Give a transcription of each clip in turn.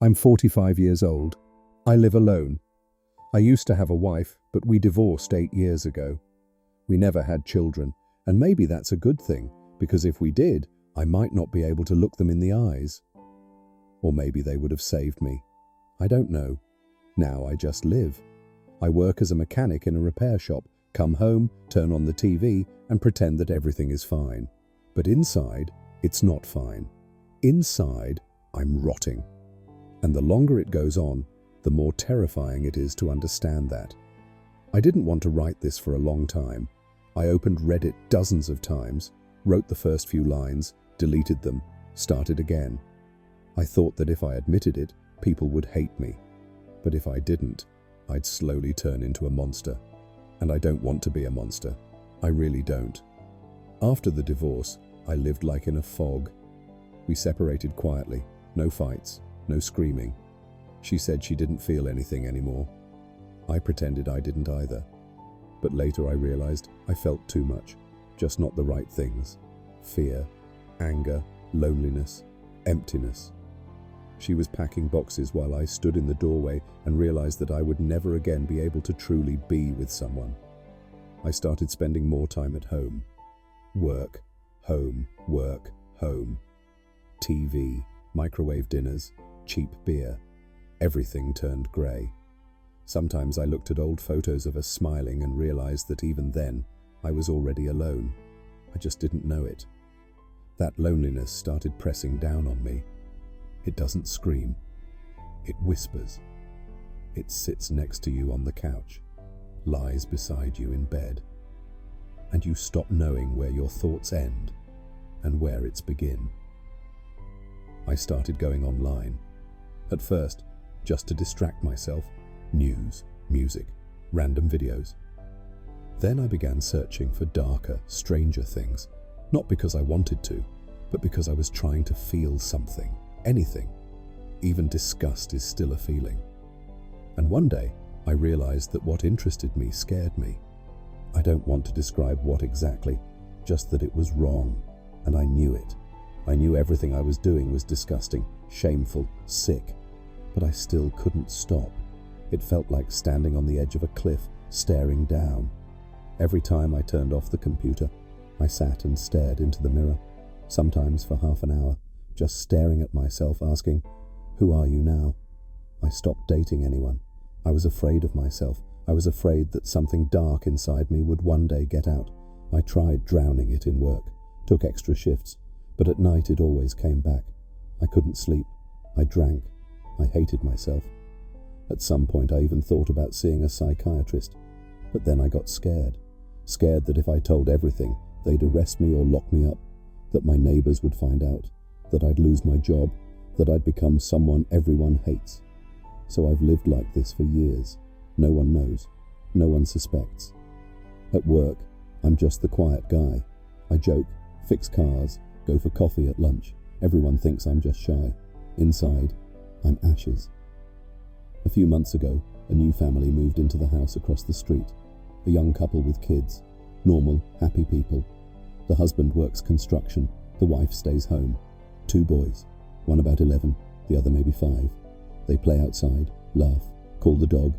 I'm 45 years old. I live alone. I used to have a wife, but we divorced 8 years ago. We never had children, and maybe that's a good thing, because if we did, I might not be able to look them in the eyes. Or maybe they would have saved me. I don't know. Now I just live. I work as a mechanic in a repair shop, come home, turn on the TV, and pretend that everything is fine. But inside, it's not fine. Inside, I'm rotting. And the longer it goes on, the more terrifying it is to understand that. I didn't want to write this for a long time. I opened Reddit dozens of times, wrote the first few lines, deleted them, started again. I thought that if I admitted it, people would hate me. But if I didn't, I'd slowly turn into a monster. And I don't want to be a monster. I really don't. After the divorce, I lived like in a fog. We separated quietly, no fights, no screaming. She said she didn't feel anything anymore. I pretended I didn't either. But later I realized I felt too much, just not the right things. Fear, anger, loneliness, emptiness. She was packing boxes while I stood in the doorway and realized that I would never again be able to truly be with someone. I started spending more time at home. Work, home, work, home. TV, microwave dinners, cheap beer. Everything turned grey. Sometimes I looked at old photos of us smiling and realized that even then, I was already alone. I just didn't know it. That loneliness started pressing down on me. It doesn't scream. It whispers. It sits next to you on the couch, lies beside you in bed, and you stop knowing where your thoughts end and where its begin. I started going online. At first, just to distract myself, news, music, random videos. Then I began searching for darker, stranger things, not because I wanted to, but because I was trying to feel something, anything. Even disgust is still a feeling. And one day, I realized that what interested me scared me. I don't want to describe what exactly, just that it was wrong, and I knew it. I knew everything I was doing was disgusting, shameful, sick, but I still couldn't stop. It felt like standing on the edge of a cliff, staring down. Every time I turned off the computer, I sat and stared into the mirror, sometimes for half an hour, just staring at myself, asking, "Who are you now?" I stopped dating anyone. I was afraid of myself. I was afraid that something dark inside me would one day get out. I tried drowning it in work, took extra shifts, but at night it always came back. I couldn't sleep. I drank. I hated myself. At some point I even thought about seeing a psychiatrist, but then I got scared. Scared that if I told everything, they'd arrest me or lock me up, that my neighbors would find out, that I'd lose my job, that I'd become someone everyone hates. So I've lived like this for years. No one knows. No one suspects. At work, I'm just the quiet guy. I joke, fix cars, go for coffee at lunch. Everyone thinks I'm just shy. Inside, I'm ashes. A few months ago, a new family moved into the house across the street. A young couple with kids. Normal, happy people. The husband works construction. The wife stays home. 2 boys. One about 11, the other maybe 5. They play outside, laugh, call the dog.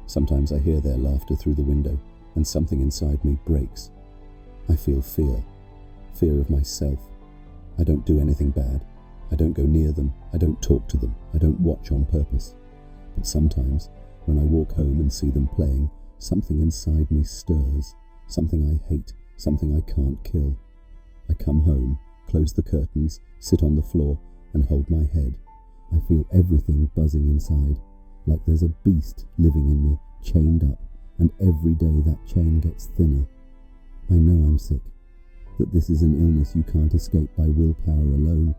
Sometimes I hear their laughter through the window, and something inside me breaks. I feel fear. Fear of myself. I don't do anything bad. I don't go near them. I don't talk to them. I don't watch on purpose. But sometimes, when I walk home and see them playing, something inside me stirs. Something I hate. Something I can't kill. I come home, close the curtains, sit on the floor, and hold my head. I feel everything buzzing inside, like there's a beast living in me, chained up, and every day that chain gets thinner. I know I'm sick, that this is an illness you can't escape by willpower alone.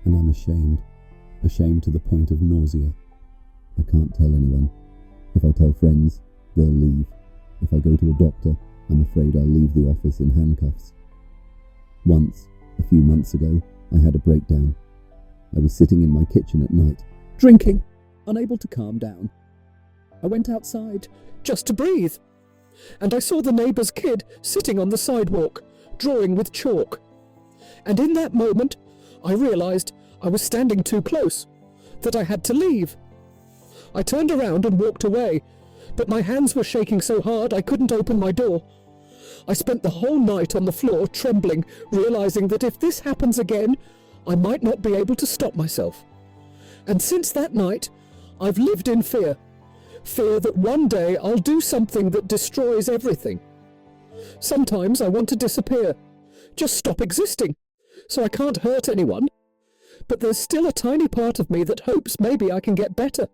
And I'm ashamed to the point of nausea. I can't tell anyone. If I tell friends, they'll leave. If I go to a doctor, I'm afraid I'll leave the office in handcuffs. Once, a few months ago, I had a breakdown. I was sitting in my kitchen at night, drinking, unable to calm down. I went outside, just to breathe, and I saw the neighbour's kid sitting on the sidewalk, drawing with chalk. And in that moment, I realised I was standing too close. that I had to leave. I turned around and walked away, but my hands were shaking so hard I couldn't open my door. I spent the whole night on the floor trembling, realizing that if this happens again, I might not be able to stop myself. And since that night, I've lived in fear. Fear that one day I'll do something that destroys everything. Sometimes I want to disappear, just stop existing, so I can't hurt anyone. But there's still a tiny part of me that hopes maybe I can get better.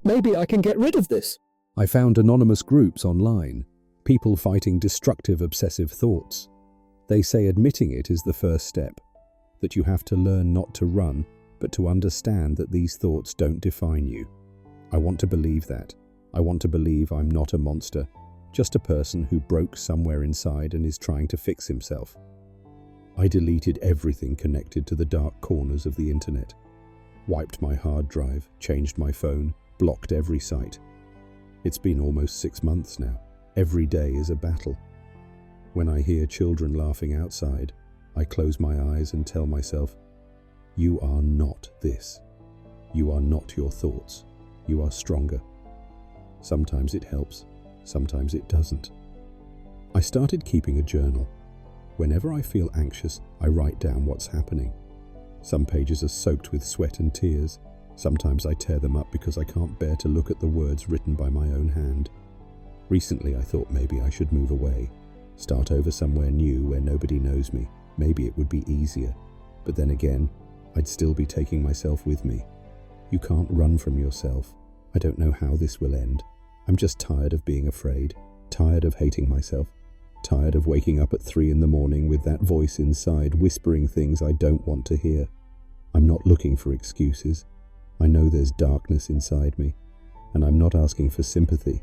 Maybe I can get rid of this. I found anonymous groups online, people fighting destructive obsessive thoughts. They say admitting it is the first step, that you have to learn not to run, but to understand that these thoughts don't define you. I want to believe that. I want to believe I'm not a monster, just a person who broke somewhere inside and is trying to fix himself. I deleted everything connected to the dark corners of the internet, wiped my hard drive, changed my phone, blocked every site. It's been almost 6 months now. Every day is a battle. When I hear children laughing outside, I close my eyes and tell myself, you are not this. You are not your thoughts. You are stronger. Sometimes it helps, sometimes it doesn't. I started keeping a journal. Whenever I feel anxious, I write down what's happening. Some pages are soaked with sweat and tears. Sometimes I tear them up because I can't bear to look at the words written by my own hand. Recently I thought maybe I should move away, start over somewhere new where nobody knows me. Maybe it would be easier. But then again, I'd still be taking myself with me. You can't run from yourself. I don't know how this will end. I'm just tired of being afraid, tired of hating myself, tired of waking up at 3 in the morning with that voice inside whispering things I don't want to hear. I'm not looking for excuses. I know there's darkness inside me, and I'm not asking for sympathy.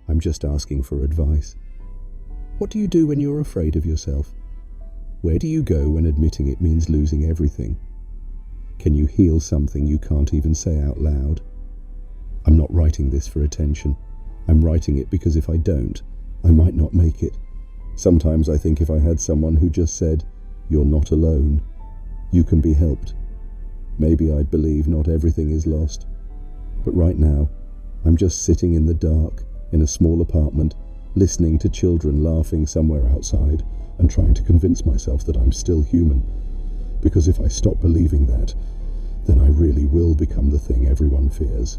I'm just asking for advice. What do you do when you're afraid of yourself? Where do you go when admitting it means losing everything? Can you heal something you can't even say out loud? I'm not writing this for attention. I'm writing it because if I don't, I might not make it. Sometimes I think if I had someone who just said, "You're not alone. You can be helped," maybe I'd believe not everything is lost. But right now, I'm just sitting in the dark, in a small apartment, listening to children laughing somewhere outside and trying to convince myself that I'm still human. Because if I stop believing that, then I really will become the thing everyone fears.